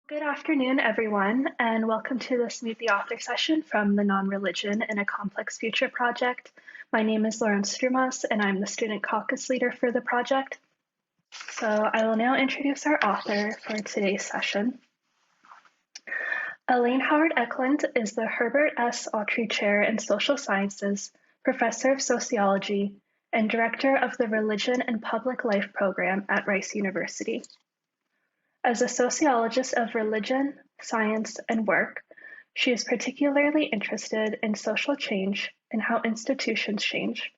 Good afternoon, everyone, and welcome to this Meet the Author session from the Nonreligion in a Complex Future project. My name is Lauren Strumas, and I'm the student caucus leader for the project. So I will now introduce our author for today's session. Elaine Howard Ecklund is the Herbert S. Autrey Chair in Social Sciences, Professor of Sociology, and Director of the Religion and Public Life program at Rice University. As a sociologist of religion, science, and work, she is particularly interested in social change and how institutions change,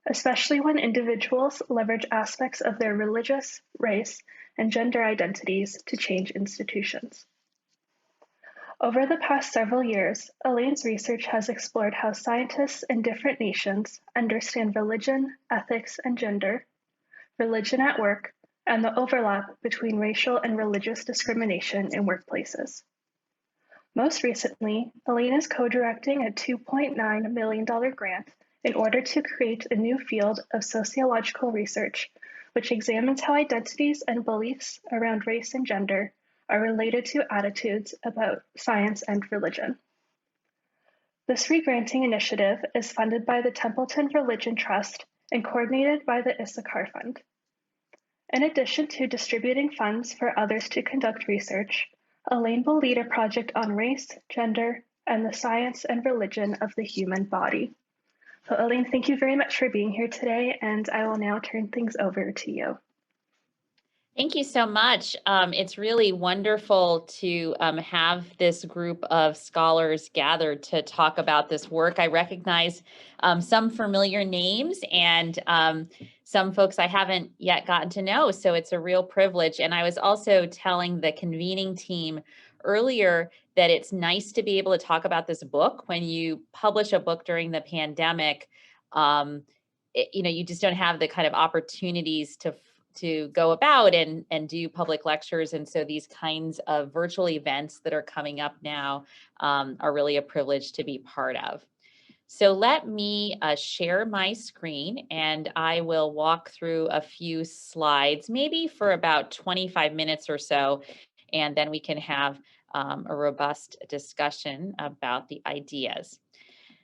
especially when individuals leverage aspects of their religious, race, and gender identities to change institutions. Over the past several years, Elaine's research has explored how scientists in different nations understand religion, ethics, and gender, religion at work, and the overlap between racial and religious discrimination in workplaces. Most recently, Elaine is co-directing a $2.9 million grant in order to create a new field of sociological research, which examines how identities and beliefs around race and gender are related to attitudes about science and religion. This regranting initiative is funded by the Templeton Religion Trust and coordinated by the Issachar Fund. In addition to distributing funds for others to conduct research, Elaine will lead a project on race, gender, and the science and religion of the human body. So Elaine, thank you very much for being here today, and I will now turn things over to you. Thank you so much. It's really wonderful to have this group of scholars gathered to talk about this work. I recognize some familiar names and some folks I haven't yet gotten to know, so it's a real privilege. And I was also telling the convening team earlier that it's nice to be able to talk about this book. When you publish a book during the pandemic, you just don't have the kind of opportunities to go about and do public lectures. And so these kinds of virtual events that are coming up now are really a privilege to be part of. So let me share my screen and I will walk through a few slides, maybe for about 25 minutes or so, and then we can have a robust discussion about the ideas.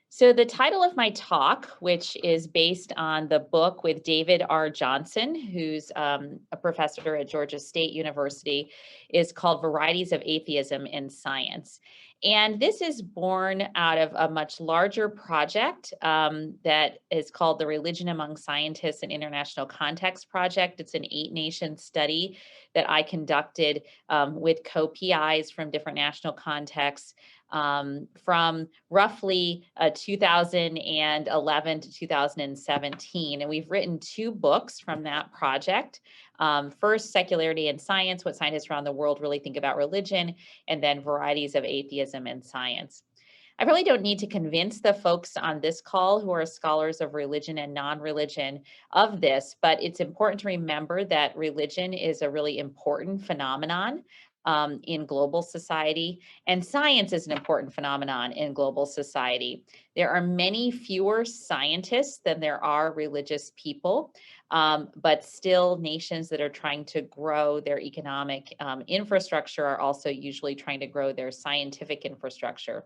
So the title of my talk, which is based on the book with David R. Johnson, who's a professor at Georgia State University, is called Varieties of Atheism in Science. And this is born out of a much larger project that is called the Religion Among Scientists in International Context Project. It's an 8-nation study that I conducted with co-PIs from different national contexts from roughly 2011 to 2017. And we've written 2 books from that project. First, Secularity in Science, What Scientists Around the World Really Think About Religion, and then Varieties of Atheism in Science. I really don't need to convince the folks on this call who are scholars of religion and non-religion of this, but it's important to remember that religion is a really important phenomenon in global society, and science is an important phenomenon in global society. There are many fewer scientists than there are religious people, but still nations that are trying to grow their economic infrastructure are also usually trying to grow their scientific infrastructure.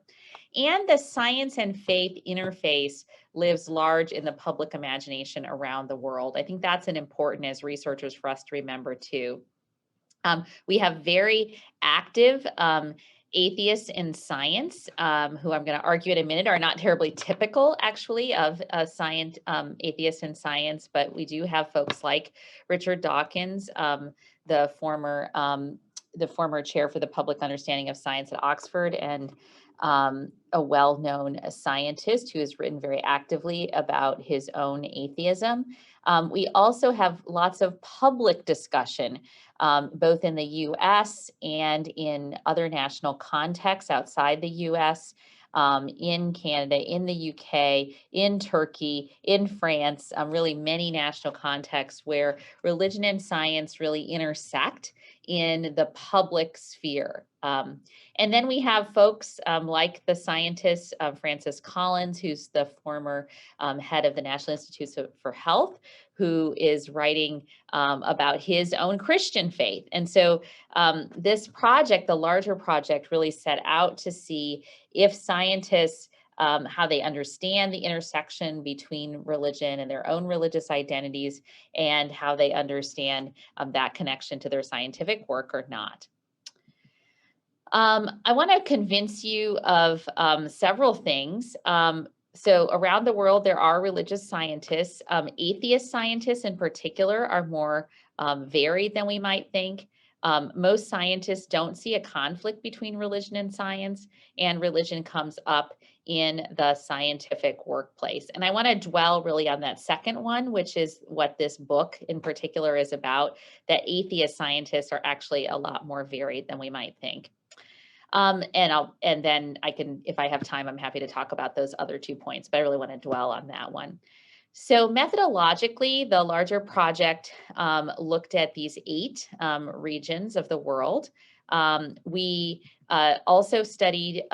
And the science and faith interface lives large in the public imagination around the world. I think that's an important as researchers for us to remember too. We have very active atheists in science, who I'm going to argue in a minute are not terribly typical, actually, of atheists in science, but we do have folks like Richard Dawkins, the former chair for the public understanding of science at Oxford, and a well-known scientist who has written very actively about his own atheism. We also have lots of public discussion, both in the US and in other national contexts outside the US, in Canada, in the UK, in Turkey, in France, really many national contexts where religion and science really intersect in the public sphere. And then we have folks like the scientist Francis Collins, who's the former head of the National Institutes for Health, who is writing about his own Christian faith. And so this project, the larger project, really set out to see if scientists, how they understand the intersection between religion and their own religious identities, and how they understand that connection to their scientific work or not. I want to convince you of several things. So around the world, there are religious scientists. Atheist scientists in particular are more varied than we might think. Most scientists don't see a conflict between religion and science, and religion comes up in the scientific workplace. And I want to dwell really on that second one, which is what this book in particular is about, that atheist scientists are actually a lot more varied than we might think. And then I can, if I have time, I'm happy to talk about those other 2 points, but I really want to dwell on that one. So methodologically, the larger project looked at these 8 regions of the world. We also studied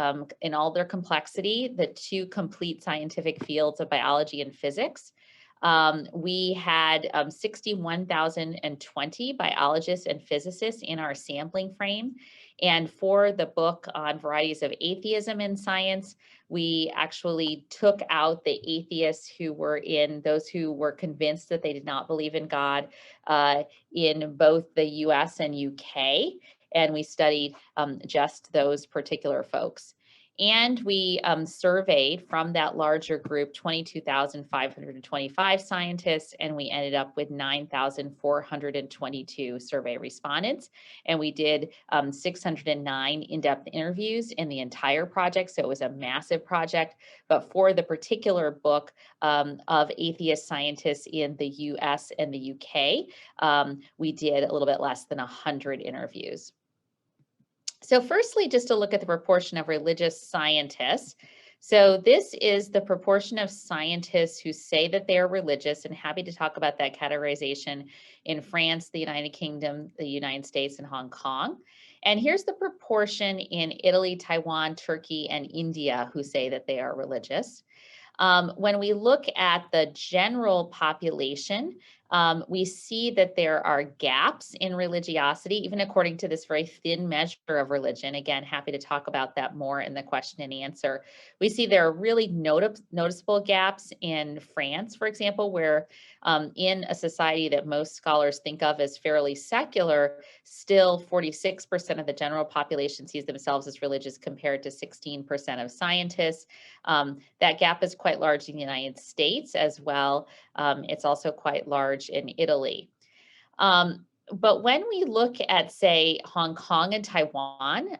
in all their complexity, the 2 complete scientific fields of biology and physics. We had 61,020 biologists and physicists in our sampling frame. And for the book on varieties of atheism in science, we actually took out the atheists who were those who were convinced that they did not believe in God in both the US and UK. And we studied just those particular folks. And we surveyed from that larger group 22,525 scientists, and we ended up with 9,422 survey respondents. And we did 609 in-depth interviews in the entire project, so it was a massive project. But for the particular book of atheist scientists in the US and the UK, we did a little bit less than 100 interviews. So firstly, just to look at the proportion of religious scientists. So this is the proportion of scientists who say that they are religious, and happy to talk about that categorization in France, the United Kingdom, the United States, and Hong Kong. And here's the proportion in Italy, Taiwan, Turkey, and India who say that they are religious. When we look at the general population, we see that there are gaps in religiosity, even according to this very thin measure of religion. Again, happy to talk about that more in the question and answer. We see there are really noticeable gaps in France, for example, where in a society that most scholars think of as fairly secular, still 46% of the general population sees themselves as religious compared to 16% of scientists. That gap is quite large in the United States as well. It's also quite large in Italy. But when we look at, say, Hong Kong and Taiwan,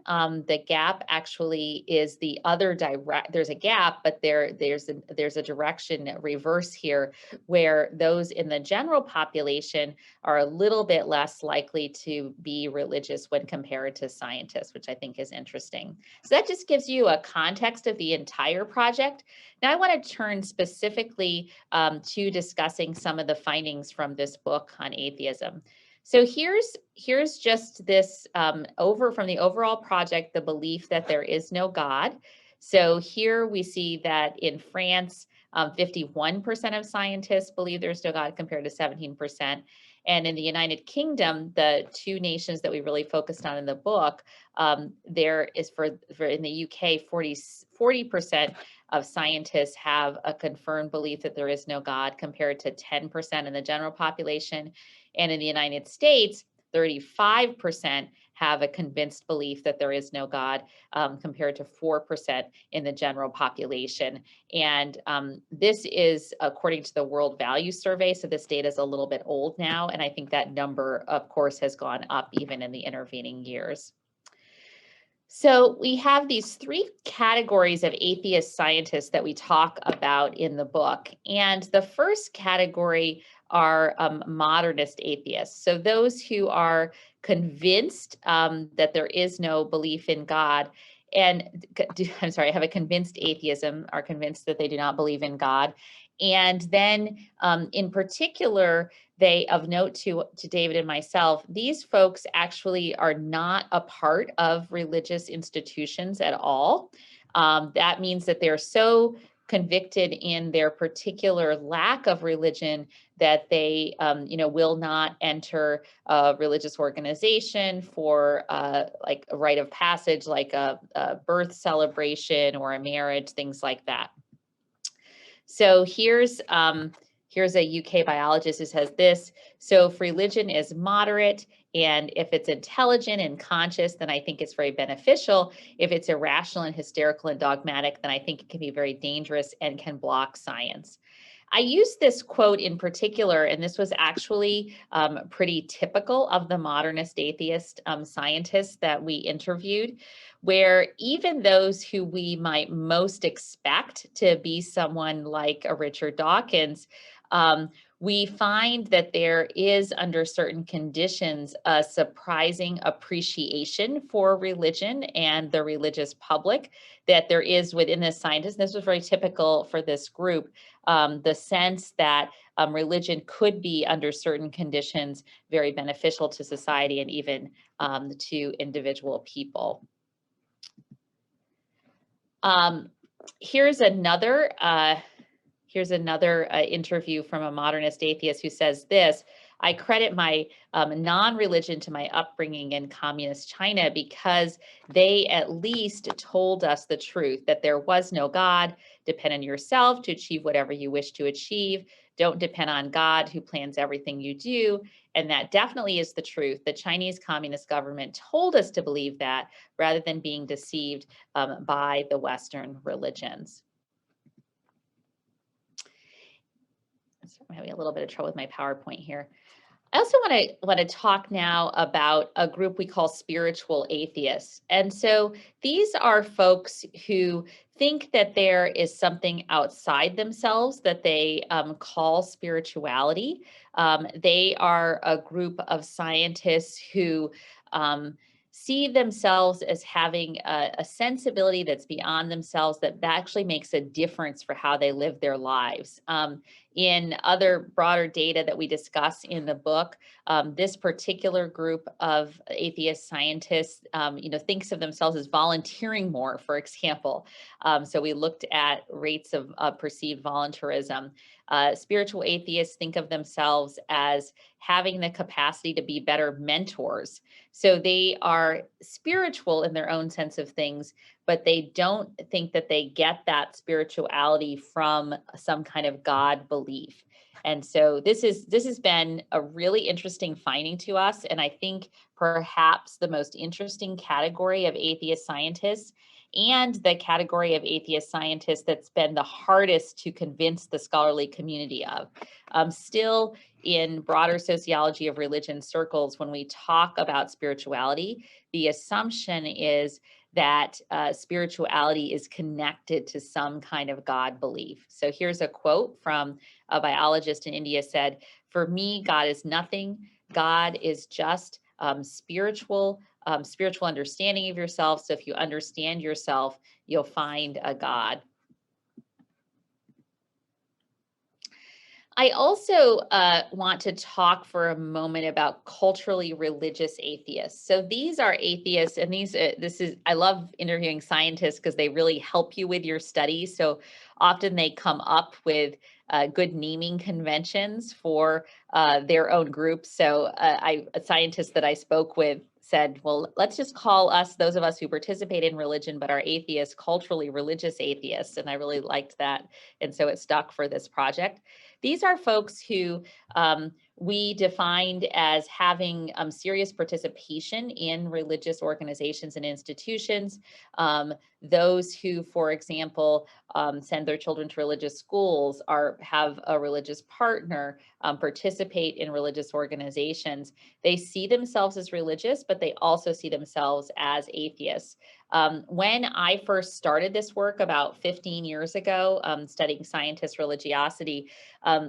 the gap actually is the other direct. There's a gap, but there's a direction reverse here, where those in the general population are a little bit less likely to be religious when compared to scientists, which I think is interesting. So that just gives you a context of the entire project. Now I want to turn specifically to discussing some of the findings from this book on atheism. So here's just this from the overall project, the belief that there is no God. So here we see that in France, 51% of scientists believe there's no God compared to 17%. And in the United Kingdom, the 2 nations that we really focused on in the book, there is for in the UK, 40% of scientists have a confirmed belief that there is no God compared to 10% in the general population. And in the United States, 35% have a convinced belief that there is no God compared to 4% in the general population. And this is according to the World Values Survey. So this data is a little bit old now. And I think that number, of course, has gone up even in the intervening years. So we have these 3 categories of atheist scientists that we talk about in the book. And the first category are modernist atheists. So those who are convinced that there is no belief in God, and have a convinced atheism, are convinced that they do not believe in God. And then in particular, they, of note to David and myself, these folks actually are not a part of religious institutions at all. That means that they're so convicted in their particular lack of religion that they, will not enter a religious organization for like a rite of passage, like a birth celebration or a marriage, things like that. So here's a UK biologist who says this. So if religion is moderate and if it's intelligent and conscious, then I think it's very beneficial. If it's irrational and hysterical and dogmatic, then I think it can be very dangerous and can block science. I used this quote in particular, and this was actually pretty typical of the modernist atheist scientists that we interviewed, where even those who we might most expect to be someone like a Richard Dawkins, we find that there is, under certain conditions, a surprising appreciation for religion and the religious public that there is within the scientists. This was very typical for this group, the sense that religion could be, under certain conditions, very beneficial to society and even to individual people. Here's another interview from a modernist atheist who says this: I credit my non-religion to my upbringing in communist China because they at least told us the truth, that there was no God. Depend on yourself to achieve whatever you wish to achieve. Don't depend on God who plans everything you do. And that definitely is the truth. The Chinese Communist government told us to believe that rather than being deceived by the Western religions. So I'm having a little bit of trouble with my PowerPoint here. I also want to talk now about a group we call spiritual atheists. And so these are folks who think that there is something outside themselves that they call spirituality. They are a group of scientists who see themselves as having a sensibility that's beyond themselves that actually makes a difference for how they live their lives. In other broader data that we discuss in the book, this particular group of atheist scientists, thinks of themselves as volunteering more, for example. So we looked at rates of perceived voluntarism. Spiritual atheists think of themselves as having the capacity to be better mentors. So they are spiritual in their own sense of things, but they don't think that they get that spirituality from some kind of God belief. And so this has been a really interesting finding to us, and I think perhaps the most interesting category of atheist scientists, and the category of atheist scientists that's been the hardest to convince the scholarly community of. Still, in broader sociology of religion circles, when we talk about spirituality, the assumption is that spirituality is connected to some kind of God belief. So here's a quote from a biologist in India said, "For me, God is nothing. God is just spiritual understanding of yourself. So if you understand yourself, you'll find a God." I also want to talk for a moment about culturally religious atheists. So these are atheists, and I love interviewing scientists because they really help you with your studies. So often they come up with good naming conventions for their own groups. So a scientist that I spoke with said, well, let's just call us, those of us who participate in religion but are atheists, culturally religious atheists. And I really liked that. And so it stuck for this project. These are folks who we defined as having serious participation in religious organizations and institutions. Those who, for example, send their children to religious schools, have a religious partner, participate in religious organizations. They see themselves as religious, but they also see themselves as atheists. When I first started this work about 15 years ago, studying scientist religiosity,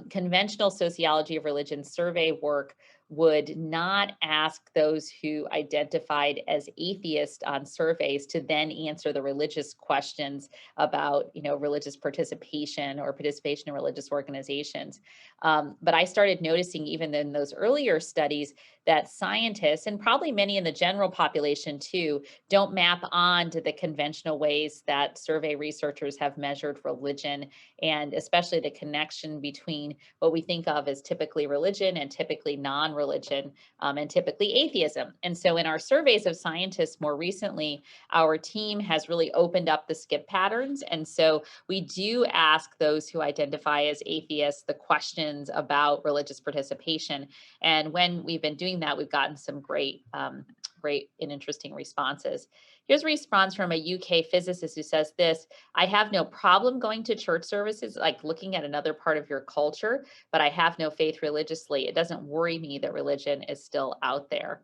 conventional sociology of religion survey work would not ask those who identified as atheists on surveys to then answer the religious questions about, religious participation or participation in religious organizations. But I started noticing even in those earlier studies that scientists, and probably many in the general population too, don't map on to the conventional ways that survey researchers have measured religion, and especially the connection between what we think of as typically religion and typically non-religion, and typically atheism. And so in our surveys of scientists more recently, our team has really opened up the skip patterns. And so we do ask those who identify as atheists the questions about religious participation. And when we've been doing that, we've gotten some great and interesting responses. Here's a response from a UK physicist who says this: I have no problem going to church services, like looking at another part of your culture, but I have no faith religiously. It doesn't worry me that religion is still out there.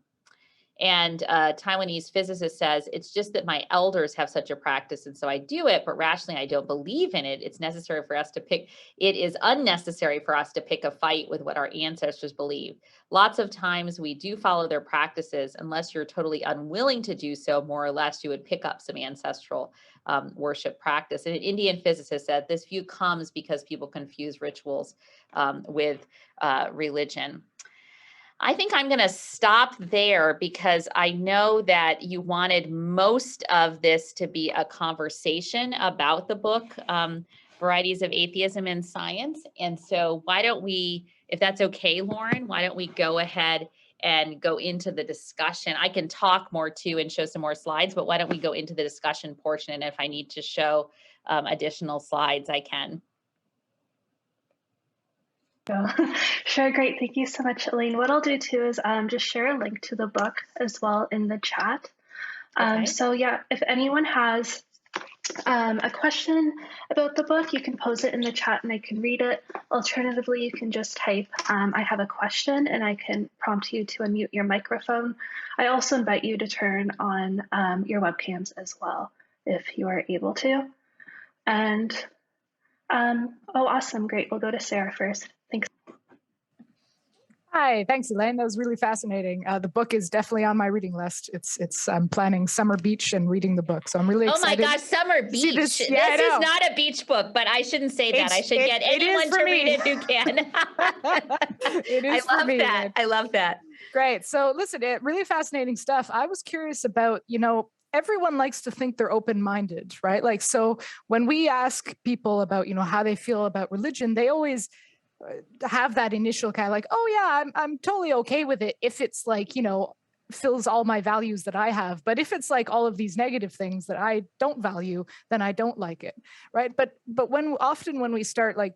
And a Taiwanese physicist says, it's just that my elders have such a practice, and so I do it, but rationally I don't believe in it. It's necessary for us to pick, it is unnecessary for us to pick a fight with what our ancestors believe. Lots of times we do follow their practices. Unless you're totally unwilling to do so, more or less, you would pick up some ancestral worship practice. And an Indian physicist said, this view comes because people confuse rituals with religion. I think I'm going to stop there because I know that you wanted most of this to be a conversation about the book, Varieties of Atheism in Science. And so why don't we, if that's okay, Lauren, why don't we go ahead and go into the discussion? I can talk more too and show some more slides, but why don't we go into the discussion portion? And if I need to show additional slides, I can. Sure, great. Thank you so much, Elaine. What I'll do too is just share a link to the book as well in the chat. Okay. So yeah, if anyone has a question about the book, you can pose it in the chat and I can read it. Alternatively, you can just type, I have a question, and I can prompt you to unmute your microphone. I also invite you to turn on your webcams as well, if you are able to. And, oh, awesome, great. We'll go to Sarah first. Thanks. Hi, thanks, Elaine. That was really fascinating. The book is definitely on my reading list. I'm planning summer beach and reading the book, so I'm really excited. Oh my gosh, summer beach. This is not a beach book, but I shouldn't say that. I should get anyone to read it who can. It is for me. I love that. Great. So listen, really fascinating stuff. I was curious about, everyone likes to think they're open-minded, right? Like, so when we ask people about, how they feel about religion, they always have that initial kind of like, oh yeah, I'm totally okay with it if it's like, fills all my values that I have. But if it's like all of these negative things that I don't value, then I don't like it, right? But often when we start like,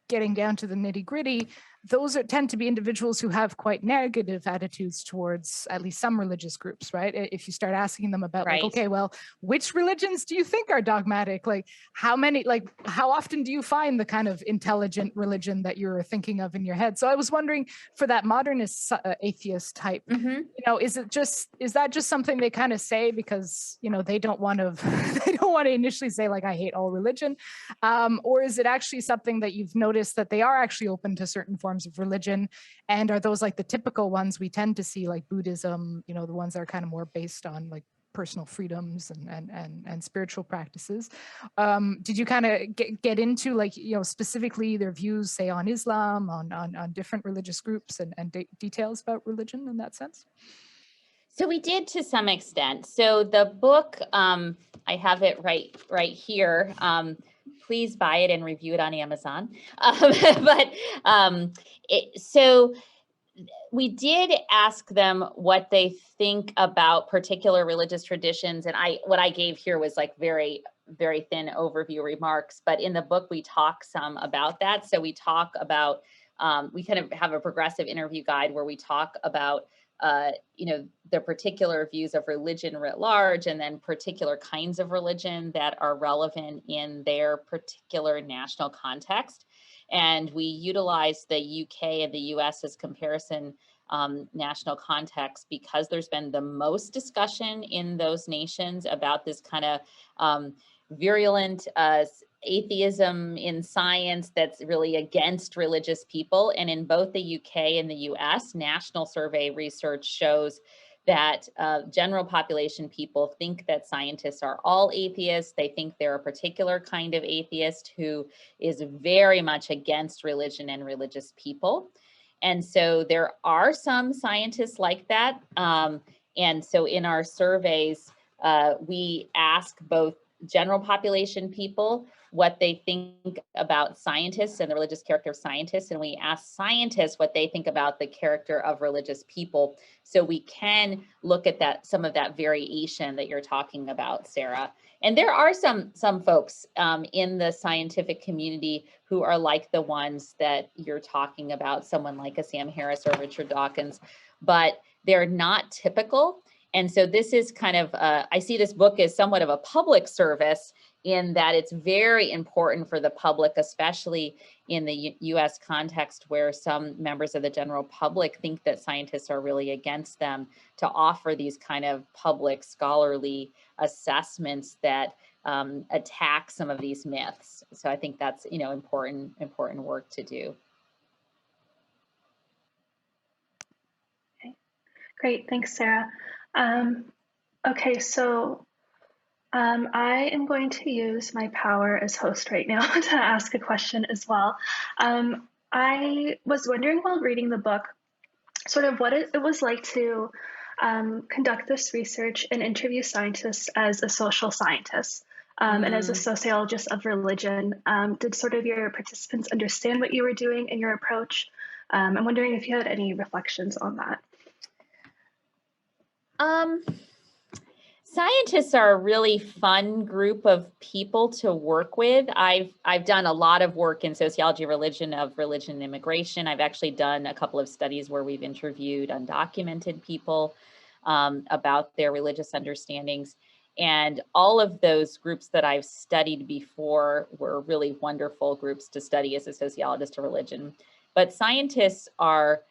getting down to the nitty gritty, those tend to be individuals who have quite negative attitudes towards at least some religious groups, right? If you start asking them about like, okay, well, which religions do you think are dogmatic? Like how often do you find the kind of intelligent religion that you're thinking of in your head? So I was wondering, for that modernist atheist type, is that just something they kind of say because, they don't want to initially say like, I hate all religion? Or is it actually something that you've noticed that they are actually open to certain forms of religion? And are those like the typical ones we tend to see, like Buddhism, the ones that are kind of more based on like personal freedoms and spiritual practices? Did you kind of get into like, specifically their views, say on Islam, on different religious groups and details about religion in that sense? So we did to some extent. So the book, I have it right here. Please buy it and review it on Amazon. So we did ask them what they think about particular religious traditions. And what I gave here was like very, very thin overview remarks. But in the book, we talk some about that. So we talk about, we kind of have a progressive interview guide where we talk about the particular views of religion writ large, and then particular kinds of religion that are relevant in their particular national context. And we utilize the UK and the US as comparison national context because there's been the most discussion in those nations about this kind of virulent atheism in science that's really against religious people. And in both the UK and the US, national survey research shows that general population people think that scientists are all atheists. They think they're a particular kind of atheist who is very much against religion and religious people. And so there are some scientists like that. And so in our surveys, we ask both general population people what they think about scientists and the religious character of scientists, and we ask scientists what they think about the character of religious people. So we can look at that, some of that variation that you're talking about, Sarah. And there are some folks in the scientific community who are like the ones that you're talking about, someone like a Sam Harris or Richard Dawkins, but they're not typical. And so this is kind of, I see this book as somewhat of a public service in that it's very important for the public, especially in the US context where some members of the general public think that scientists are really against them, to offer these kind of public scholarly assessments that attack some of these myths. So I think that's, you know, important work to do. Okay, great, thanks, Sarah. Okay, so I am going to use my power as host right now to ask a question as well. I was wondering while reading the book, sort of what it was like to conduct this research and interview scientists as a social scientist and as a sociologist of religion. Did sort of your participants understand what you were doing and your approach? I'm wondering if you had any reflections on that. Scientists are a really fun group of people to work with. I've done a lot of work in sociology of religion and immigration. I've actually done a couple of studies where we've interviewed undocumented people about their religious understandings. And all of those groups that I've studied before were really wonderful groups to study as a sociologist of religion. But scientists are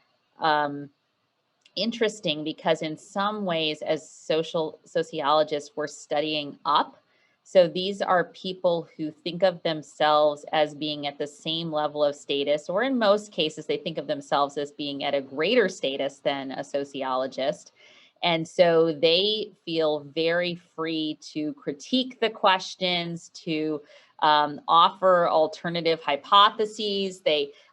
interesting because in some ways as sociologists, we're studying up. So these are people who think of themselves as being at the same level of status, or in most cases, they think of themselves as being at a greater status than a sociologist. And so they feel very free to critique the questions, to offer alternative hypotheses.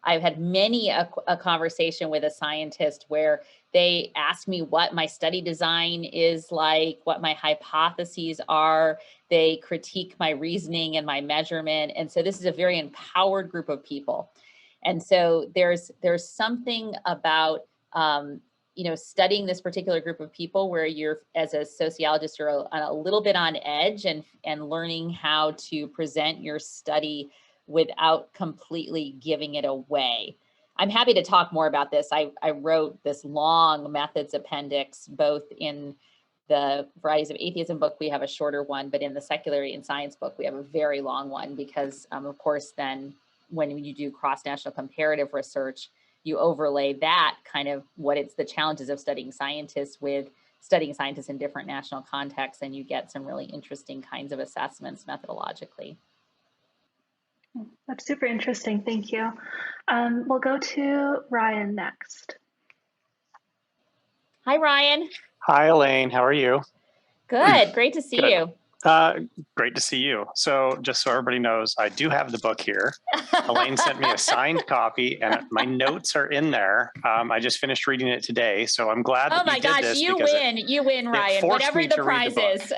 I've had many a conversation with a scientist where they ask me what my study design is like, what my hypotheses are. They critique my reasoning and my measurement. And so this is a very empowered group of people. And so there's something about studying this particular group of people where you're, as a sociologist, you're a little bit on edge and learning how to present your study without completely giving it away. I'm happy to talk more about this. I wrote this long methods appendix, both in the Varieties of Atheism book, we have a shorter one, but in the Secularity and Science book, we have a very long one because, of course, then when you do cross-national comparative research, you overlay that kind of the challenges of studying scientists with studying scientists in different national contexts, and you get some really interesting kinds of assessments methodologically. That's super interesting. Thank you. We'll go to Ryan next. Hi, Ryan. Hi, Elaine. How are you? Good. Great to see you. Great to see you. So just so everybody knows, I do have the book here. Elaine sent me a signed copy and my notes are in there. I just finished reading it today. So I'm glad that you did this. You win, Ryan, whatever the prize is.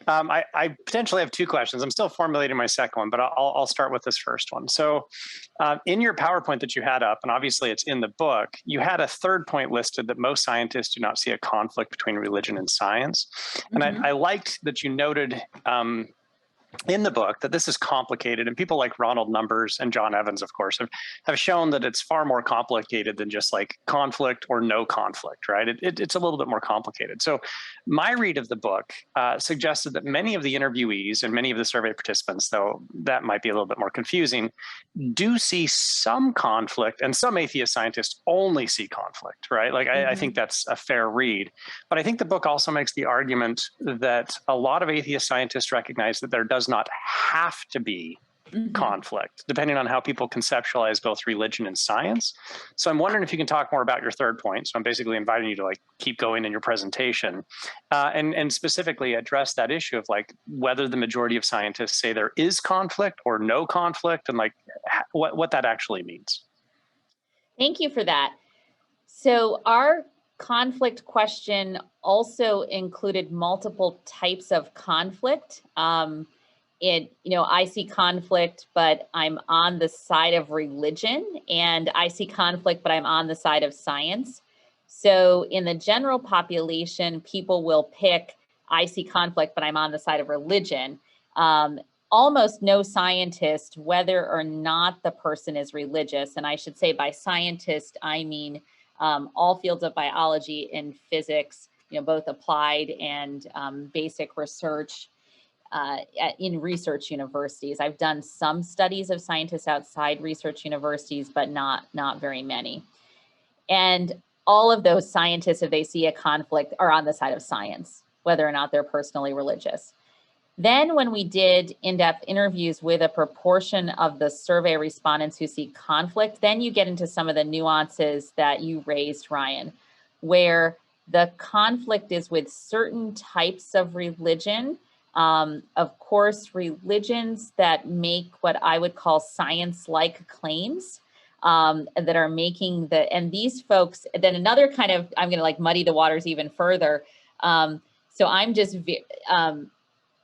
I potentially have two questions. I'm still formulating my second one, but I'll start with this first one. So in your PowerPoint that you had up, and obviously it's in the book, you had a third point listed that most scientists do not see a conflict between religion and science. And I liked that you noted in the book that this is complicated, and people like Ronald Numbers and John Evans, of course, have shown that it's far more complicated than just like conflict or no conflict, right? It's a little bit more complicated. So my read of the book suggested that many of the interviewees and many of the survey participants, though that might be a little bit more confusing, do see some conflict, and some atheist scientists only see conflict, right? Like I think that's a fair read. But I think the book also makes the argument that a lot of atheist scientists recognize that there does not have to be conflict, depending on how people conceptualize both religion and science. So I'm wondering if you can talk more about your third point. So I'm basically inviting you to like keep going in your presentation and specifically address that issue of like whether the majority of scientists say there is conflict or no conflict, and like what that actually means. Thank you for that. So our conflict question also included multiple types of conflict. I see conflict, but I'm on the side of religion, and I see conflict, but I'm on the side of science. So in the general population, people will pick, I see conflict, but I'm on the side of religion. Almost no scientist, whether or not the person is religious, and I should say by scientist, I mean all fields of biology and physics, both applied and basic research in research universities. I've done some studies of scientists outside research universities, but not very many. And all of those scientists, if they see a conflict, are on the side of science, whether or not they're personally religious. Then when we did in-depth interviews with a proportion of the survey respondents who see conflict, then you get into some of the nuances that you raised, Ryan, where the conflict is with certain types of religion. Of course, religions that make what I would call science-like claims that are making and these folks, then another kind of, I'm going to muddy the waters even further. So I'm just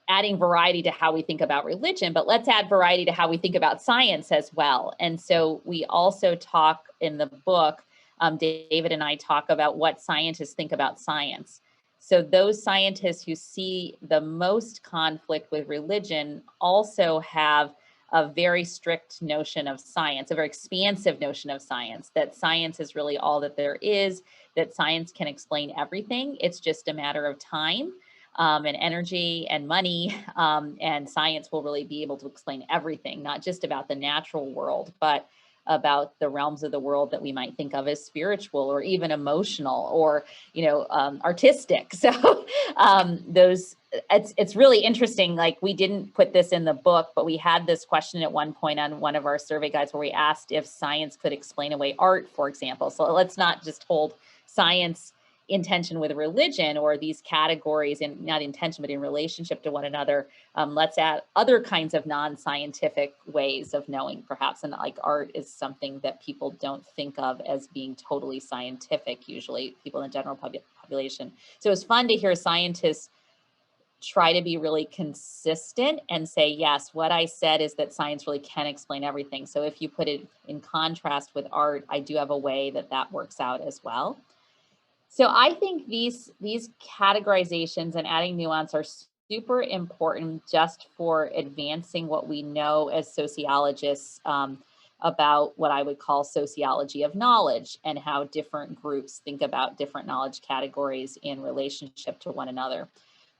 adding variety to how we think about religion, but let's add variety to how we think about science as well. And so we also talk in the book, David and I talk about what scientists think about science. So those scientists who see the most conflict with religion also have a very strict notion of science, a very expansive notion of science, that science is really all that there is, that science can explain everything. It's just a matter of time. And energy and money, and science will really be able to explain everything, not just about the natural world, but about the realms of the world that we might think of as spiritual or even emotional or, artistic. So it's really interesting. We didn't put this in the book, but we had this question at one point on one of our survey guides where we asked if science could explain away art, for example. So let's not just hold science in tension with religion or these categories, and not in tension, but in relationship to one another. Let's add other kinds of non-scientific ways of knowing, perhaps. And art is something that people don't think of as being totally scientific, usually people in the general population. So it's fun to hear scientists try to be really consistent and say, yes, what I said is that science really can explain everything. So if you put it in contrast with art, I do have a way that works out as well. So I think these categorizations and adding nuance are super important just for advancing what we know as sociologists about what I would call sociology of knowledge and how different groups think about different knowledge categories in relationship to one another.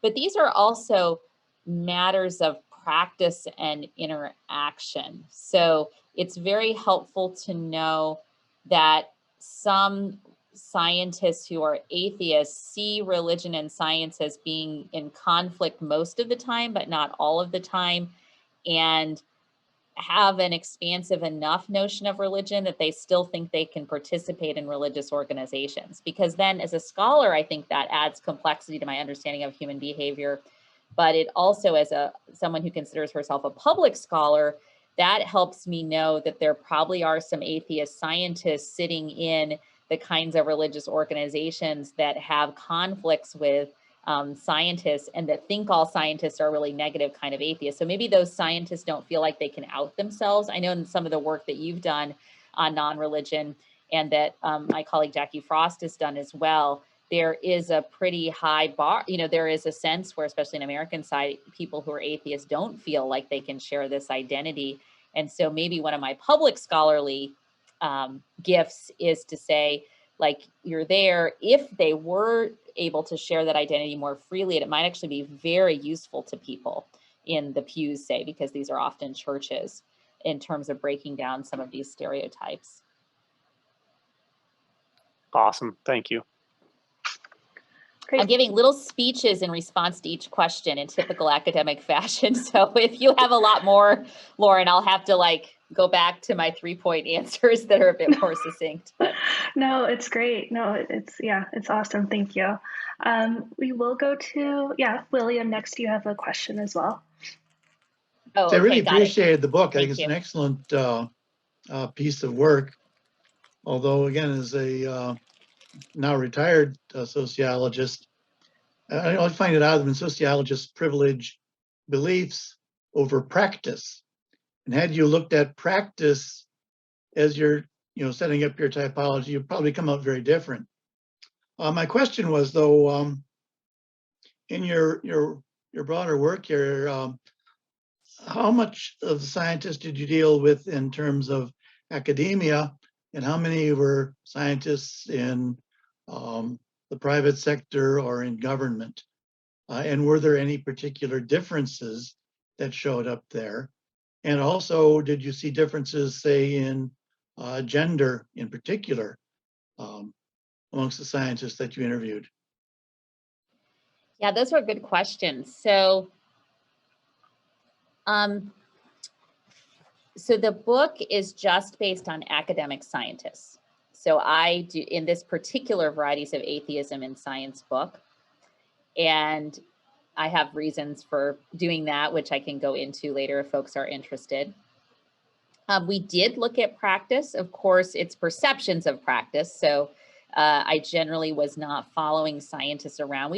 But these are also matters of practice and interaction. So it's very helpful to know that some scientists who are atheists see religion and science as being in conflict most of the time, but not all of the time, and have an expansive enough notion of religion that they still think they can participate in religious organizations. Because then as a scholar, I think that adds complexity to my understanding of human behavior. But it also, as someone who considers herself a public scholar, that helps me know that there probably are some atheist scientists sitting in the kinds of religious organizations that have conflicts with scientists and that think all scientists are really negative kind of atheists. So maybe those scientists don't feel like they can out themselves. I know in some of the work that you've done on non-religion and that my colleague Jackie Frost has done as well, there is a pretty high bar. There is a sense where, especially in American side, people who are atheists don't feel like they can share this identity. And so maybe one of my public scholarly gifts is to say, you're there, if they were able to share that identity more freely, it might actually be very useful to people in the pews, say, because these are often churches, in terms of breaking down some of these stereotypes. Awesome, thank you. Great. I'm giving little speeches in response to each question in typical academic fashion. So if you have a lot more, Lauren, I'll have to go back to my 3-point answers that are a bit more succinct. No, it's great. No, it's awesome. Thank you. We will go to, William, next you have a question as well. Oh, I really got it. appreciated the book. I think Thank it's you. an excellent piece of work. although again, as a now retired sociologist, I find it odd when sociologists privilege beliefs over practice. And had you looked at practice as you're, setting up your typology, you'd probably come out very different. My question was, though, in your broader work here, how much of the scientists did you deal with in terms of academia, and how many were scientists in the private sector or in government? And were there any particular differences that showed up there? And also, did you see differences, say, in gender in particular amongst the scientists that you interviewed? Yeah, those were good questions. So the book is just based on academic scientists. So I do, in this particular Varieties of Atheism in Science book, and I have reasons for doing that, which I can go into later if folks are interested. We did look at practice. Of course, it's perceptions of practice. So I generally was not following scientists around.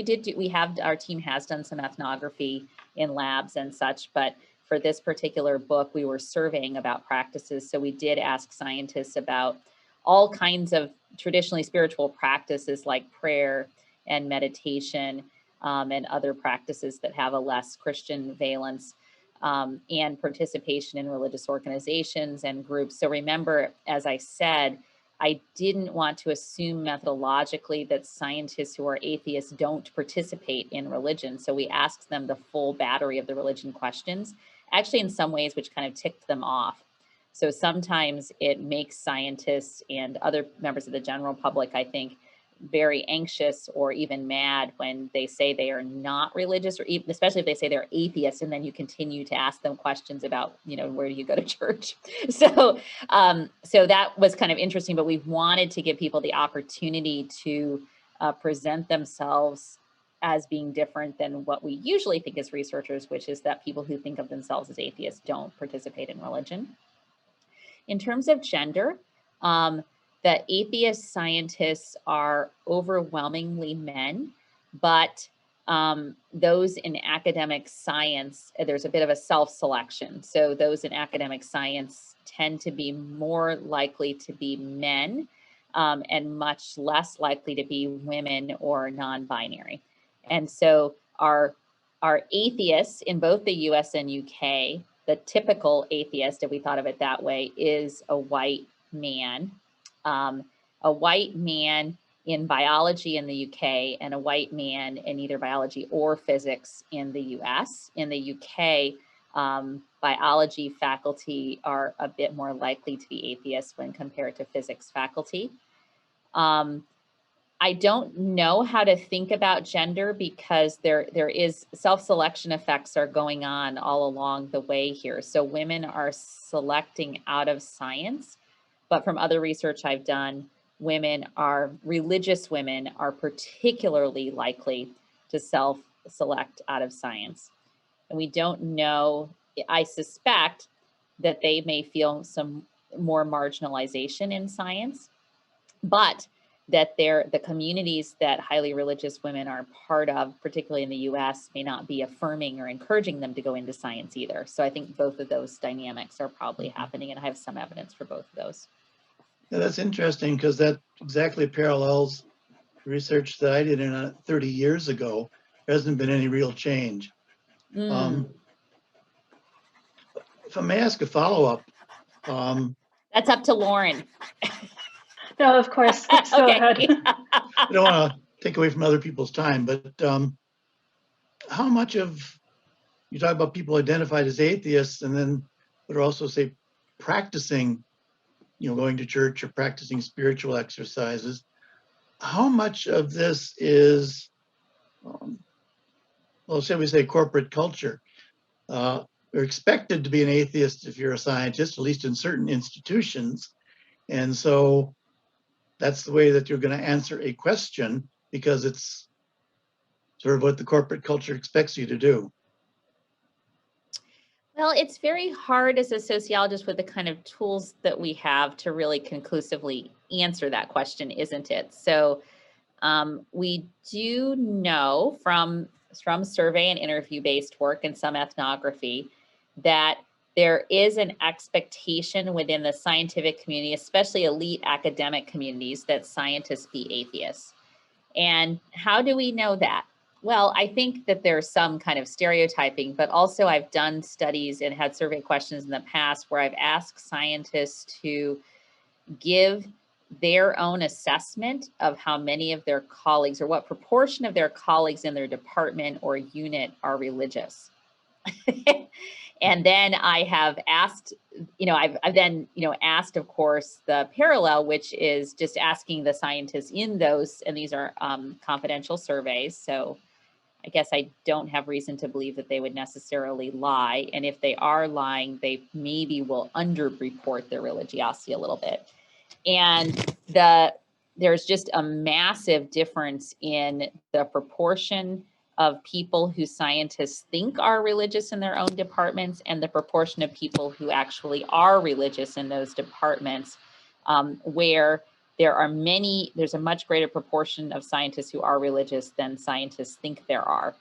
Our team has done some ethnography in labs and such, but for this particular book, we were surveying about practices. So we did ask scientists about all kinds of traditionally spiritual practices like prayer and meditation and other practices that have a less Christian valence. And participation in religious organizations and groups. So remember, as I said, I didn't want to assume methodologically that scientists who are atheists don't participate in religion. So we asked them the full battery of the religion questions, actually in some ways, which kind of ticked them off. So sometimes it makes scientists and other members of the general public, I think, very anxious or even mad when they say they are not religious, or even, especially if they say they're atheists, and then you continue to ask them questions about, where do you go to church? So that was kind of interesting, but we wanted to give people the opportunity to present themselves as being different than what we usually think as researchers, which is that people who think of themselves as atheists don't participate in religion. In terms of gender, that atheist scientists are overwhelmingly men, but those in academic science, there's a bit of a self-selection. So those in academic science tend to be more likely to be men and much less likely to be women or non-binary. And so our atheists in both the US and UK, the typical atheist, if we thought of it that way, is a white man. A white man in biology in the UK and a white man in either biology or physics in the US. In the UK, biology faculty are a bit more likely to be atheists when compared to physics faculty. I don't know how to think about gender because there is self-selection effects are going on all along the way here. So women are selecting out of science, but from other research I've done, religious women are particularly likely to self-select out of science. And we don't know, I suspect that they may feel some more marginalization in science, but that the communities that highly religious women are part of, particularly in the US, may not be affirming or encouraging them to go into science either. So I think both of those dynamics are probably happening, and I have some evidence for both of those. Yeah, that's interesting because that exactly parallels research that I did 30 years ago. There hasn't been any real change. If I may ask a follow-up. That's up to Lauren. No, of course. Let's go ahead. I don't want to take away from other people's time, but how much of, you talk about people identified as atheists and then would also say practicing, going to church or practicing spiritual exercises. How much of this is, well, shall we say corporate culture? You're expected to be an atheist if you're a scientist, at least in certain institutions. And so that's the way that you're going to answer a question because it's sort of what the corporate culture expects you to do. Well, it's very hard as a sociologist with the kind of tools that we have to really conclusively answer that question, isn't it? So we do know from survey and interview-based work and some ethnography that there is an expectation within the scientific community, especially elite academic communities, that scientists be atheists. And how do we know that? Well, I think that there's some kind of stereotyping, but also I've done studies and had survey questions in the past where I've asked scientists to give their own assessment of how many of their colleagues or what proportion of their colleagues in their department or unit are religious. And then I have asked, I've then, asked, of course, the parallel, which is just asking the scientists in those, and these are confidential surveys. So I guess I don't have reason to believe that they would necessarily lie. And if they are lying, they maybe will underreport their religiosity a little bit. And there's just a massive difference in the proportion of people who scientists think are religious in their own departments and the proportion of people who actually are religious in those departments, where there's a much greater proportion of scientists who are religious than scientists think there are.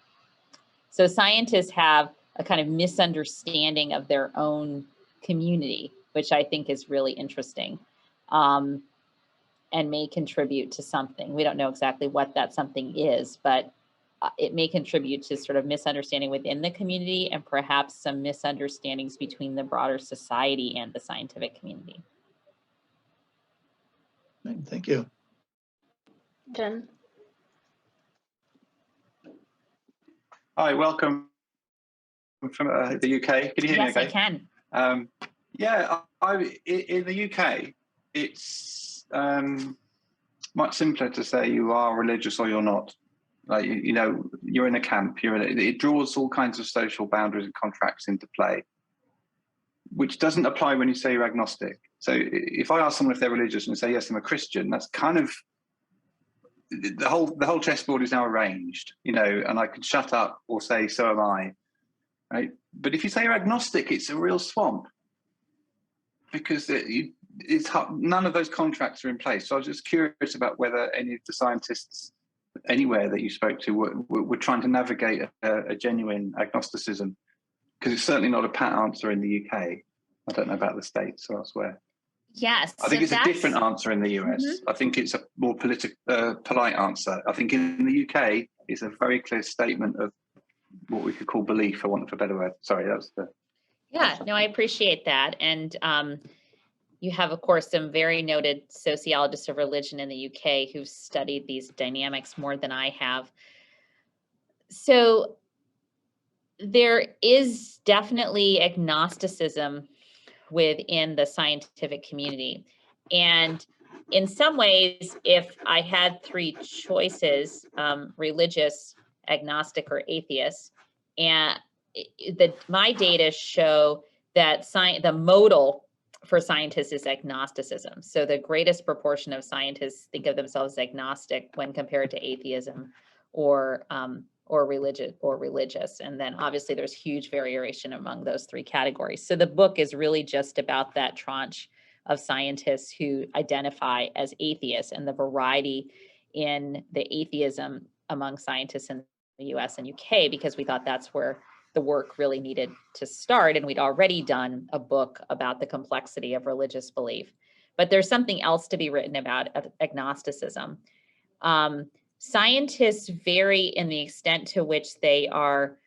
So scientists have a kind of misunderstanding of their own community, which I think is really interesting. And may contribute to something. We don't know exactly what that something is, but it may contribute to sort of misunderstanding within the community and perhaps some misunderstandings between the broader society and the scientific community. Thank you. Jen. Hi, welcome from the UK. Can you hear me okay? Yes, I can. In the UK, it's much simpler to say you are religious or you're not. Like, you're in a camp. It draws all kinds of social boundaries and contracts into play, which doesn't apply when you say you're agnostic. So if I ask someone if they're religious and say, yes, I'm a Christian, that's kind of, the whole chessboard is now arranged, and I can shut up or say, so am I, right? But if you say you're agnostic, it's a real swamp because it's hard, none of those contracts are in place. So I was just curious about whether any of the scientists anywhere that you spoke to were trying to navigate a genuine agnosticism, because it's certainly not a pat answer in the UK. I don't know about the States or elsewhere. Yes. I think it's a different answer in the US. Mm-hmm. I think it's a more polite answer. I think in the UK, it's a very clear statement of what we could call belief, for want of a better word. Sorry, that was the... Yeah, no, I appreciate that. And you have, of course, some very noted sociologists of religion in the UK who've studied these dynamics more than I have. So there is definitely agnosticism within the scientific community. And in some ways, if I had three choices, religious, agnostic, or atheist, and my data show that the modal for scientists is agnosticism. So the greatest proportion of scientists think of themselves as agnostic when compared to atheism or religious. And then obviously there's huge variation among those three categories. So the book is really just about that tranche of scientists who identify as atheists and the variety in the atheism among scientists in the US and UK, because we thought that's where the work really needed to start. And we'd already done a book about the complexity of religious belief. But there's something else to be written about agnosticism. Scientists vary in the extent to which they are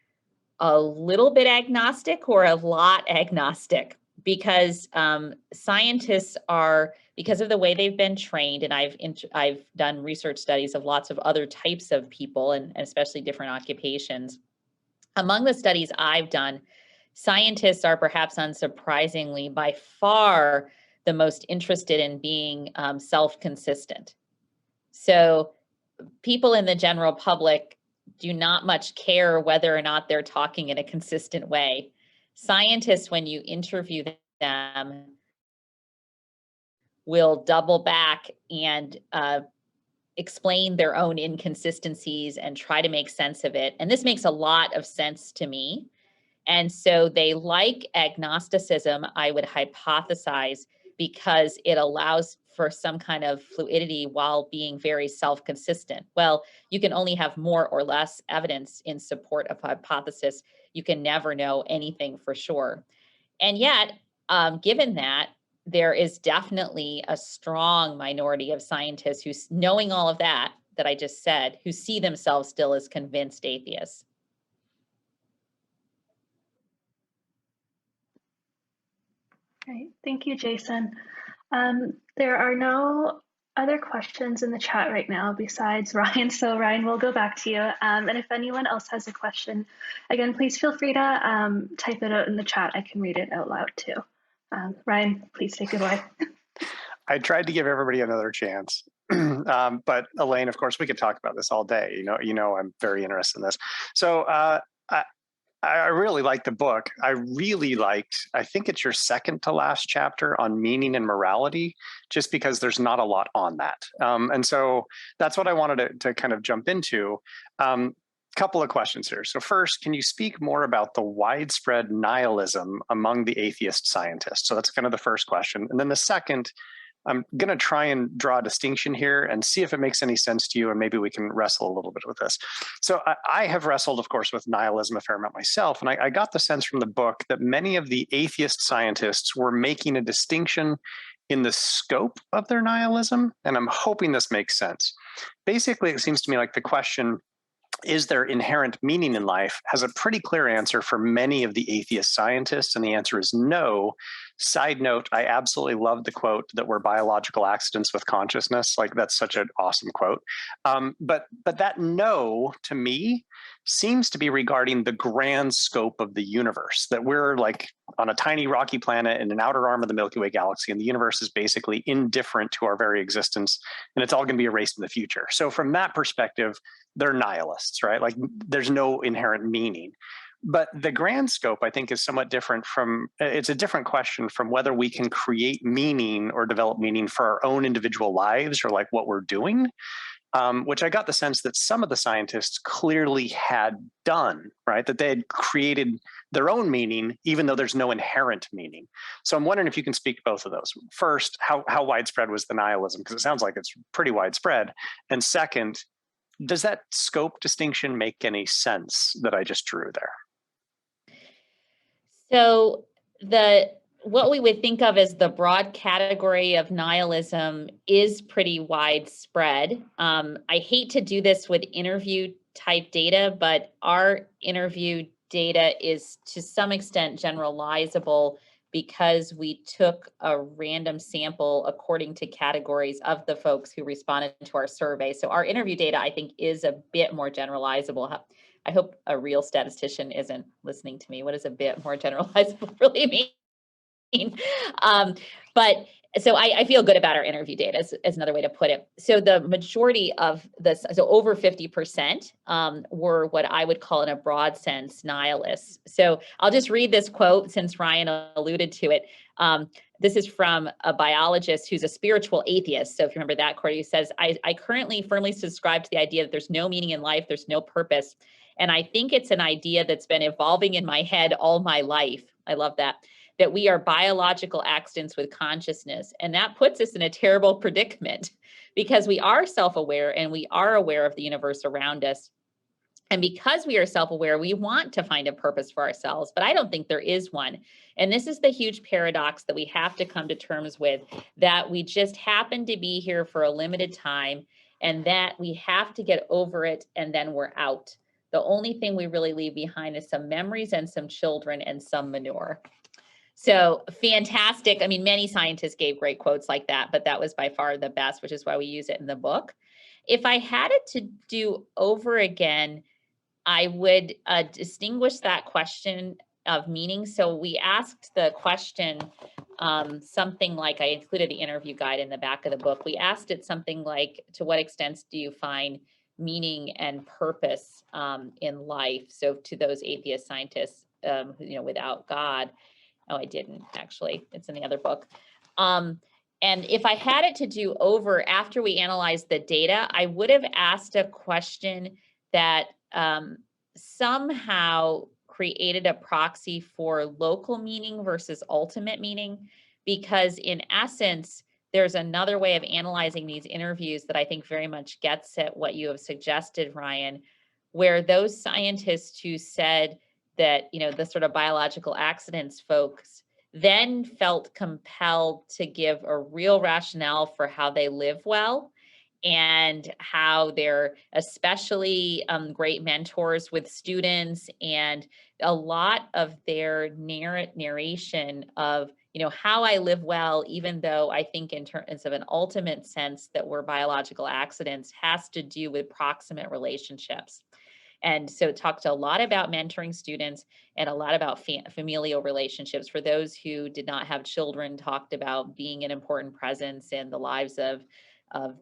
a little bit agnostic or a lot agnostic, because scientists are, because of the way they've been trained, and I've done research studies of lots of other types of people and especially different occupations. Among the studies I've done, scientists are perhaps unsurprisingly by far the most interested in being self-consistent. So people in the general public do not much care whether or not they're talking in a consistent way. Scientists, when you interview them, will double back and explain their own inconsistencies and try to make sense of it. And this makes a lot of sense to me, And so they like agnosticism, I would hypothesize, because it allows for some kind of fluidity while being very self-consistent. Well, you can only have more or less evidence in support of a hypothesis. You can never know anything for sure. And yet, given that, there is definitely a strong minority of scientists who, knowing all of that I just said, who see themselves still as convinced atheists. Great, thank you, Jason. There are no other questions in the chat right now besides Ryan. So Ryan, we'll go back to you. And if anyone else has a question, again, please feel free to type it out in the chat. I can read it out loud too. Ryan, please take it away. I tried to give everybody another chance. But Elaine, of course, we could talk about this all day. You know, I'm very interested in this. So I really liked the book. I really liked, I think it's your second to last chapter on meaning and morality, just because there's not a lot on that. And so that's what I wanted to kind of jump into. Couple of questions here. So first, can you speak more about the widespread nihilism among the atheist scientists? So that's kind of the first question. And then the second, I'm going to try and draw a distinction here and see if it makes any sense to you, and maybe we can wrestle a little bit with this. So I have wrestled, of course, with nihilism a fair amount myself, and I got the sense from the book that many of the atheist scientists were making a distinction in the scope of their nihilism, and I'm hoping this makes sense. Basically, it seems to me like the question, is there inherent meaning in life, has a pretty clear answer for many of the atheist scientists, and the answer is no. Side note, I absolutely love the quote that we're biological accidents with consciousness. Like, that's such an awesome quote. But that no, to me, seems to be regarding the grand scope of the universe, that we're like on a tiny rocky planet in an outer arm of the Milky Way galaxy, and the universe is basically indifferent to our very existence, and it's all going to be erased in the future. So from that perspective, they're nihilists, right? Like, there's no inherent meaning. But the grand scope, I think, is somewhat different from, it's a different question from whether we can create meaning or develop meaning for our own individual lives, or like what we're doing, which I got the sense that some of the scientists clearly had done, right? That they had created their own meaning, even though there's no inherent meaning. So I'm wondering if you can speak to both of those. First, how widespread was the nihilism? Because it sounds like it's pretty widespread. And second, does that scope distinction make any sense that I just drew there? So what we would think of as the broad category of nihilism is pretty widespread. I hate to do this with interview type data, but our interview data is to some extent generalizable because we took a random sample according to categories of the folks who responded to our survey. So our interview data, I think, is a bit more generalizable. I hope a real statistician isn't listening to me. What does a bit more generalizable really mean? But so I feel good about our interview data is another way to put it. So the majority of this, so over 50% were what I would call in a broad sense nihilists. So I'll just read this quote since Ryan alluded to it. This is from a biologist who's a spiritual atheist. So if you remember that quote, he says, I currently firmly subscribe to the idea that there's no meaning in life, there's no purpose. And I think it's an idea that's been evolving in my head all my life. I love that we are biological accidents with consciousness. And that puts us in a terrible predicament because we are self-aware and we are aware of the universe around us. And because we are self-aware, we want to find a purpose for ourselves, but I don't think there is one. And this is the huge paradox that we have to come to terms with, that we just happen to be here for a limited time and that we have to get over it and then we're out. The only thing we really leave behind is some memories and some children and some manure. So fantastic. I mean, many scientists gave great quotes like that, but that was by far the best, which is why we use it in the book. If I had it to do over again, I would distinguish that question of meaning. So we asked the question something like, I included the interview guide in the back of the book. We asked it something like, to what extent do you find meaning and purpose in life? So to those atheist scientists, without God. Oh, I didn't actually. It's in the other book. And if I had it to do over after we analyzed the data, I would have asked a question that somehow created a proxy for local meaning versus ultimate meaning, because in essence, there's another way of analyzing these interviews that I think very much gets at what you have suggested, Ryan, where those scientists who said that, the sort of biological accidents folks then felt compelled to give a real rationale for how they live well and how they're especially great mentors with students, and a lot of their narration of how I live well, even though I think in terms of an ultimate sense that we're biological accidents, has to do with proximate relationships. And so it talked a lot about mentoring students and a lot about familial relationships. For those who did not have children, talked about being an important presence in the lives of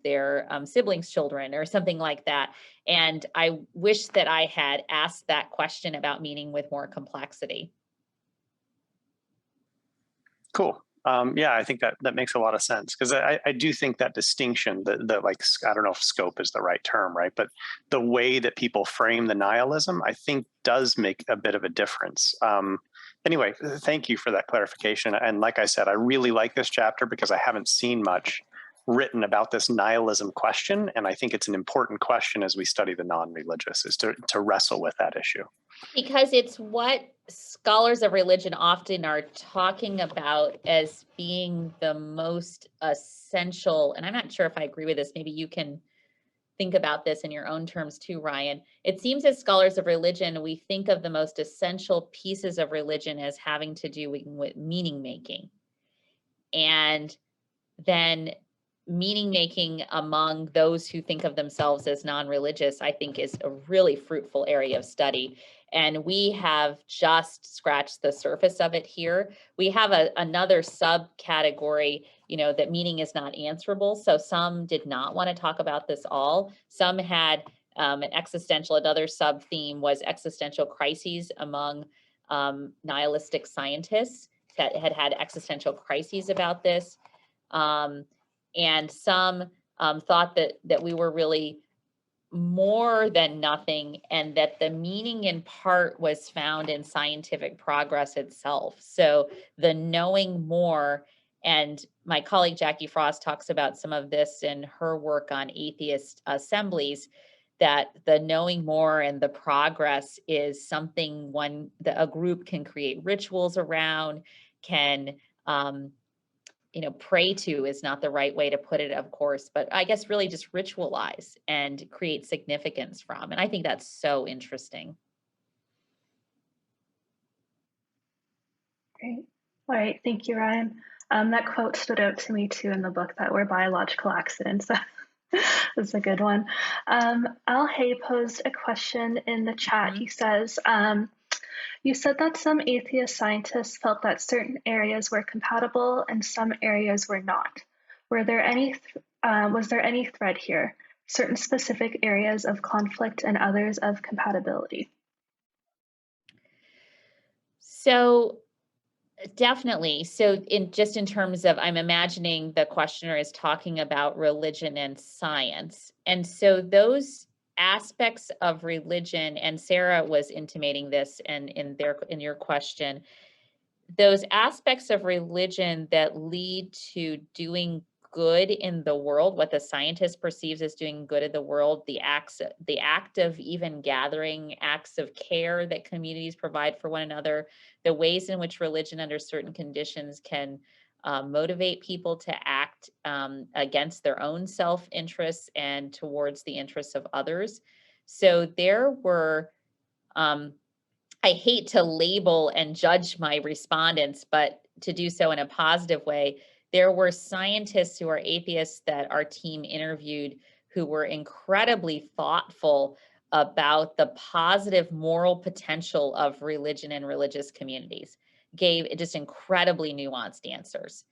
their siblings' children or something like that. And I wish that I had asked that question about meaning with more complexity. Cool. Yeah, I think that makes a lot of sense, because I do think that distinction, that like, I don't know if scope is the right term, right? But the way that people frame the nihilism, I think does make a bit of a difference. Anyway, thank you for that clarification. And like I said, I really like this chapter because I haven't seen much written about this nihilism question. And I think it's an important question as we study the non-religious, is to wrestle with that issue. Because it's what scholars of religion often are talking about as being the most essential. And I'm not sure if I agree with this. Maybe you can think about this in your own terms too, Ryan. It seems as scholars of religion, we think of the most essential pieces of religion as having to do with meaning making. And then meaning making among those who think of themselves as non-religious, I think, is a really fruitful area of study. And we have just scratched the surface of it here. We have another subcategory, that meaning is not answerable. So some did not want to talk about this all. Some had another sub-theme was existential crises among nihilistic scientists that had existential crises about this. And some thought that we were really more than nothing, and that the meaning in part was found in scientific progress itself. So the knowing more, and my colleague Jackie Frost talks about some of this in her work on atheist assemblies, that the knowing more and the progress is something a group can create rituals around, can pray to is not the right way to put it, of course, but I guess really just ritualize and create significance from. And I think that's so interesting. Great. All right. Thank you, Ryan. That quote stood out to me too in the book, that we're biological accidents. That's a good one. Al Hay posed a question in the chat. Mm-hmm. He says, you said that some atheist scientists felt that certain areas were compatible and some areas were not. Was there any thread here? Certain specific areas of conflict and others of compatibility? So definitely. So in terms of, I'm imagining the questioner is talking about religion and science. And so those aspects of religion, and Sarah was intimating this in your question, those aspects of religion that lead to doing good in the world, what the scientist perceives as doing good in the world, the act of even gathering, acts of care that communities provide for one another, the ways in which religion under certain conditions can motivate people to act against their own self-interests and towards the interests of others. So there were, I hate to label and judge my respondents, but to do so in a positive way, there were scientists who are atheists that our team interviewed who were incredibly thoughtful about the positive moral potential of religion and religious communities, gave just incredibly nuanced answers.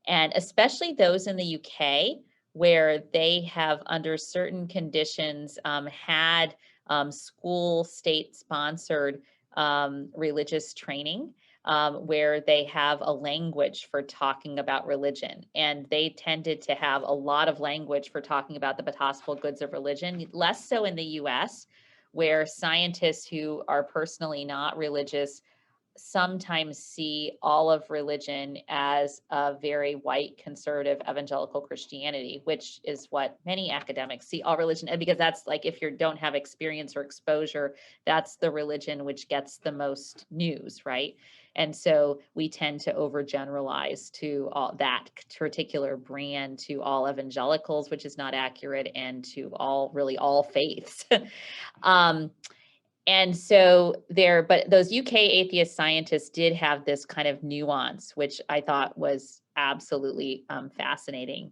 And especially those in the UK, where they have, under certain conditions, had school state-sponsored religious training, where they have a language for talking about religion. And they tended to have a lot of language for talking about the possible goods of religion, less so in the US, where scientists who are personally not religious sometimes see all of religion as a very white, conservative, evangelical Christianity, which is what many academics see all religion, and because that's like, if you don't have experience or exposure, that's the religion which gets the most news, right? And so we tend to overgeneralize to all that particular brand, to all evangelicals, which is not accurate, and to really all faiths. And so but those UK atheist scientists did have this kind of nuance, which I thought was absolutely fascinating.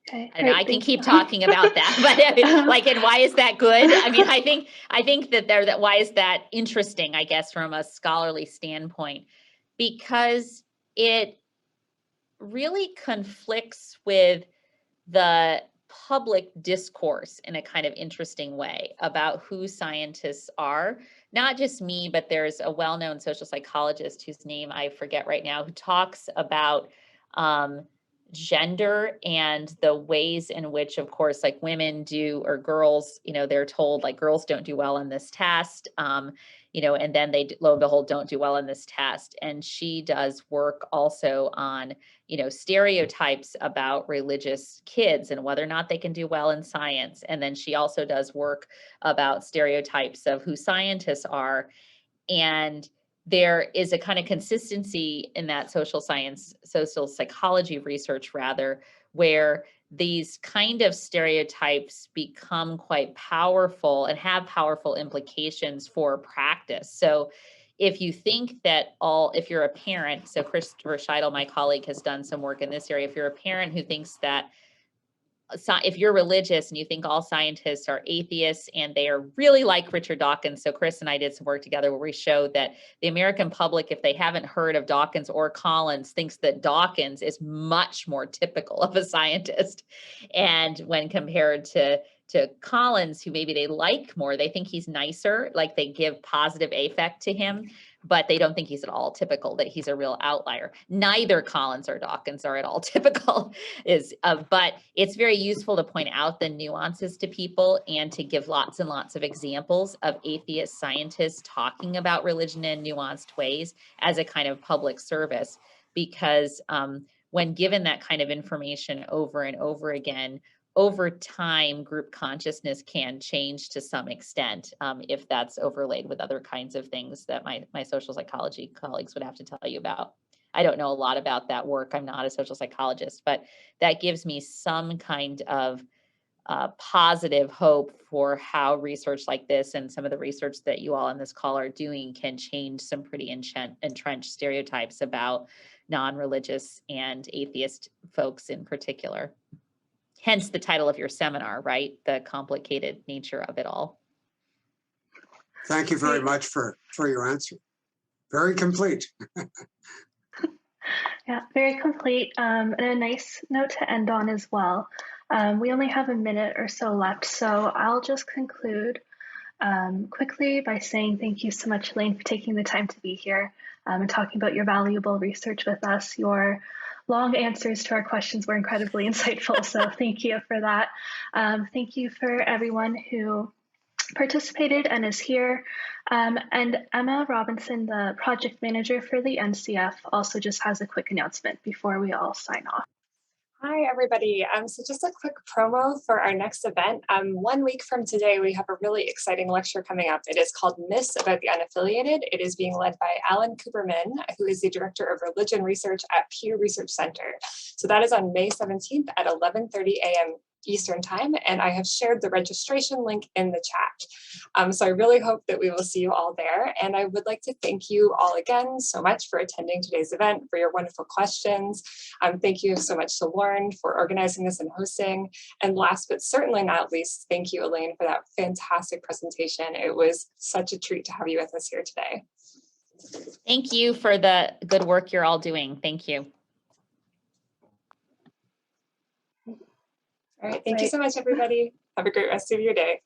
Okay, And I can keep talking about that, but like, and why is that good? I mean, I think that why is that interesting, I guess, from a scholarly standpoint, because it really conflicts with the public discourse in a kind of interesting way about who scientists are. Not just me, but there's a well-known social psychologist whose name I forget right now, who talks about gender and the ways in which, of course, like women do, or girls, they're told like girls don't do well in this test, and then they, lo and behold, don't do well in this test. And she does work also on, stereotypes about religious kids and whether or not they can do well in science. And then she also does work about stereotypes of who scientists are. And there is a kind of consistency in that social psychology research rather, where these kind of stereotypes become quite powerful and have powerful implications for practice. So if you think that if you're a parent, so Christopher Scheidel, my colleague, has done some work in this area. If you're a parent who thinks that if you're religious and you think all scientists are atheists and they are really like Richard Dawkins. So Chris and I did some work together where we showed that the American public, if they haven't heard of Dawkins or Collins, thinks that Dawkins is much more typical of a scientist. And when compared to Collins, who maybe they like more, they think he's nicer, like they give positive affect to him, but they don't think he's at all typical, that he's a real outlier. Neither Collins or Dawkins are at all typical, but it's very useful to point out the nuances to people and to give lots and lots of examples of atheist scientists talking about religion in nuanced ways as a kind of public service, because when given that kind of information over and over again, over time, group consciousness can change to some extent if that's overlaid with other kinds of things that my social psychology colleagues would have to tell you about. I don't know a lot about that work. I'm not a social psychologist, but that gives me some kind of positive hope for how research like this and some of the research that you all on this call are doing can change some pretty entrenched stereotypes about non-religious and atheist folks in particular. Hence the title of your seminar, right? The complicated nature of it all. Thank you very much for your answer. Very complete. Yeah, very complete, and a nice note to end on as well. We only have a minute or so left, so I'll just conclude quickly by saying thank you so much, Elaine, for taking the time to be here and talking about your valuable research with us. Your long answers to our questions were incredibly insightful, so thank you for that. Thank you for everyone who participated and is here. And Emma Robinson, the project manager for the NCF, also just has a quick announcement before we all sign off. Hi, everybody. So just a quick promo for our next event. 1 week from today, we have a really exciting lecture coming up. It is called Myths About the Unaffiliated. It is being led by Alan Cooperman, who is the Director of Religion Research at Pew Research Center. So that is on May 17th at 11:30 a.m. Eastern Time, and I have shared the registration link in the chat. So I really hope that we will see you all there. And I would like to thank you all again so much for attending today's event, for your wonderful questions. Thank you so much to Lauren for organizing this and hosting. And last but certainly not least, thank you, Elaine, for that fantastic presentation. It was such a treat to have you with us here today. Thank you for the good work you're all doing. Thank you. All right, thank you so much, everybody. Have a great rest of your day.